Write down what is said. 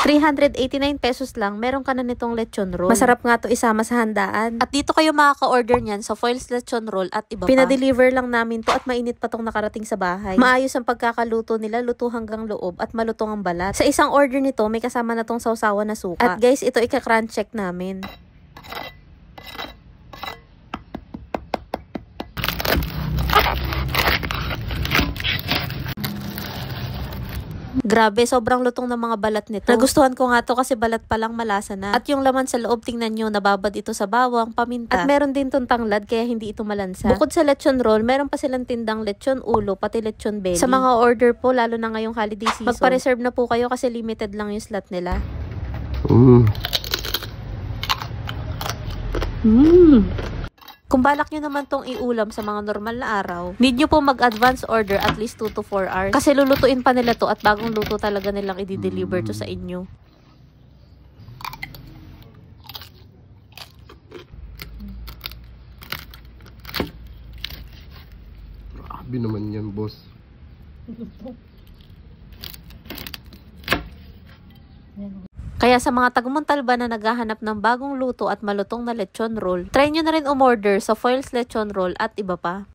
₱389 lang, meron ka na nitong lechon roll. Masarap nga to isama sa handaan. At dito kayo makaka-order niyan sa Foils Lechon Roll at iba pa. Pinadeliver lang namin to at mainit pa tong nakarating sa bahay. Maayos ang pagkakaluto nila, luto hanggang loob at malutong ang balat. Sa isang order nito, may kasama na tong sausawan na suka. At guys, ito ika-crunch check namin. Grabe, sobrang lutong ng mga balat nito. Nagustuhan ko nga to kasi balat pa lang malasa na. At yung laman sa loob, tingnan nyo, nababad ito sa bawang, paminta. At meron din tong tanglad, kaya hindi ito malansa. Bukod sa lechon roll, meron pa silang tindang lechon ulo, pati lechon belly. Sa mga order po, lalo na ngayong holiday season, magpa-reserve na po kayo kasi limited lang yung slot nila. Kung balak nyo naman tong iulam sa mga normal na araw, need nyo po mag-advance order at least 2 to 4 hours. Kasi lulutuin pa nila to at bagong luto talaga nilang i-deliver to sa inyo. Grabe naman yan, boss. Kaya sa mga taga-Montalban na naghahanap ng bagong luto at malutong na lechon roll, try nyo na rin umorder sa Foils Lechon Roll at iba pa.